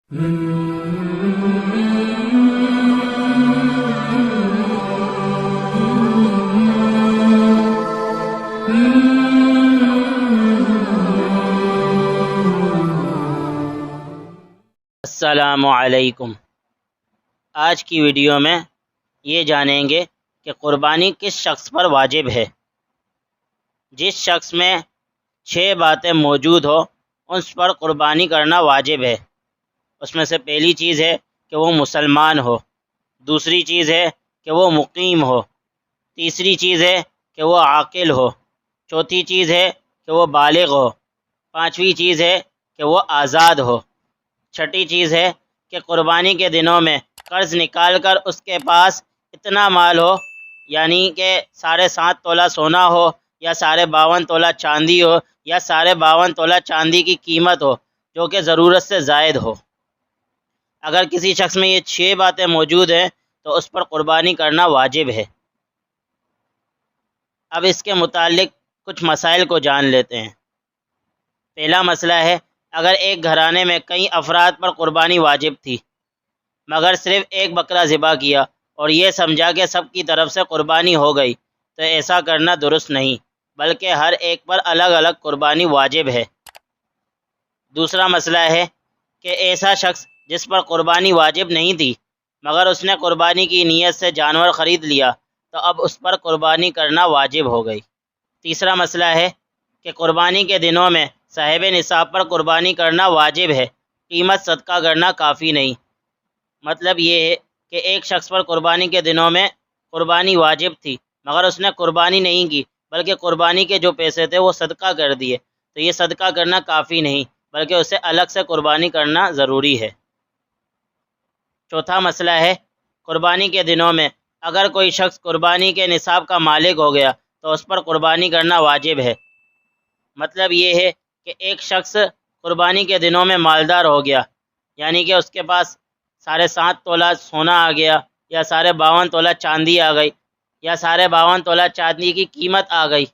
السلام علیکم۔ آج کی ویڈیو میں یہ جانیں گے کہ قربانی کس شخص پر واجب ہے۔ جس شخص میں 6 باتیں موجود ہو اس پر قربانی کرنا واجب ہے۔ اس میں سے پہلی چیز ہے کہ وہ مسلمان ہو، دوسری چیز ہے کہ وہ مقیم ہو، تیسری چیز ہے کہ وہ عاقل ہو، چوتھی چیز ہے کہ وہ بالغ ہو، پانچویں چیز ہے کہ وہ آزاد ہو، چھٹی چیز ہے کہ قربانی کے دنوں میں قرض نکال کر اس کے پاس اتنا مال ہو، یعنی کہ 7.5 تولہ سونا ہو یا 52 تولہ چاندی ہو یا 52 تولہ چاندی کی قیمت ہو جو کہ ضرورت سے زائد ہو۔ اگر کسی شخص میں یہ 6 باتیں موجود ہیں تو اس پر قربانی کرنا واجب ہے۔ اب اس کے متعلق کچھ مسائل کو جان لیتے ہیں۔ پہلا مسئلہ ہے، اگر ایک گھرانے میں کئی افراد پر قربانی واجب تھی مگر صرف ایک بکرا ذبح کیا اور یہ سمجھا کہ سب کی طرف سے قربانی ہو گئی تو ایسا کرنا درست نہیں، بلکہ ہر ایک پر الگ الگ قربانی واجب ہے۔ دوسرا مسئلہ ہے کہ ایسا شخص جس پر قربانی واجب نہیں تھی مگر اس نے قربانی کی نیت سے جانور خرید لیا تو اب اس پر قربانی کرنا واجب ہو گئی۔ تیسرا مسئلہ ہے کہ قربانی کے دنوں میں صاحب نصاب پر قربانی کرنا واجب ہے، قیمت صدقہ کرنا کافی نہیں۔ مطلب یہ ہے کہ ایک شخص پر قربانی کے دنوں میں قربانی واجب تھی مگر اس نے قربانی نہیں کی بلکہ قربانی کے جو پیسے تھے وہ صدقہ کر دیے تو یہ صدقہ کرنا کافی نہیں بلکہ اسے الگ سے قربانی کرنا ضروری ہے۔ چوتھا مسئلہ ہے، قربانی کے دنوں میں اگر کوئی شخص قربانی کے نصاب کا مالک ہو گیا تو اس پر قربانی کرنا واجب ہے۔ مطلب یہ ہے کہ ایک شخص قربانی کے دنوں میں مالدار ہو گیا، یعنی کہ اس کے پاس 7.5 تولہ سونا آ گیا یا 52 تولہ چاندی آ گئی یا 52 تولہ چاندی کی قیمت آ گئی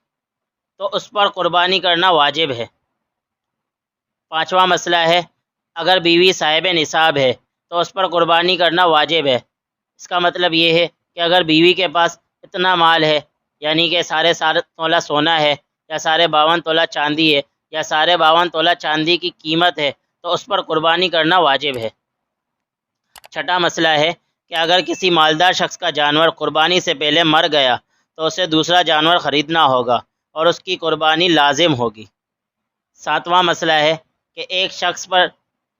تو اس پر قربانی کرنا واجب ہے۔ پانچواں مسئلہ ہے، اگر بیوی صاحب نصاب ہے تو اس پر قربانی کرنا واجب ہے۔ اس کا مطلب یہ ہے کہ اگر بیوی کے پاس اتنا مال ہے، یعنی کہ 7.5 تولہ سونا ہے یا 52 تولہ چاندی ہے یا 52 تولہ چاندی کی قیمت ہے تو اس پر قربانی کرنا واجب ہے۔ چھٹا مسئلہ ہے کہ اگر کسی مالدار شخص کا جانور قربانی سے پہلے مر گیا تو اسے دوسرا جانور خریدنا ہوگا اور اس کی قربانی لازم ہوگی۔ ساتواں مسئلہ ہے کہ ایک شخص پر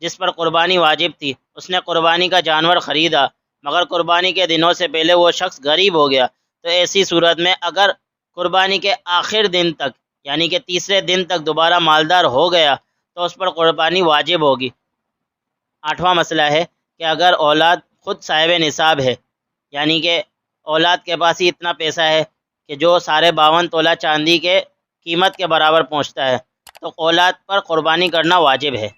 جس پر قربانی واجب تھی اس نے قربانی کا جانور خریدا مگر قربانی کے دنوں سے پہلے وہ شخص غریب ہو گیا تو ایسی صورت میں اگر قربانی کے آخر دن تک یعنی کہ تیسرے دن تک دوبارہ مالدار ہو گیا تو اس پر قربانی واجب ہوگی۔ آٹھواں مسئلہ ہے کہ اگر اولاد خود صاحب نصاب ہے، یعنی کہ اولاد کے پاس ہی اتنا پیسہ ہے کہ جو 52 تولہ چاندی کے قیمت کے برابر پہنچتا ہے تو اولاد پر قربانی کرنا واجب ہے۔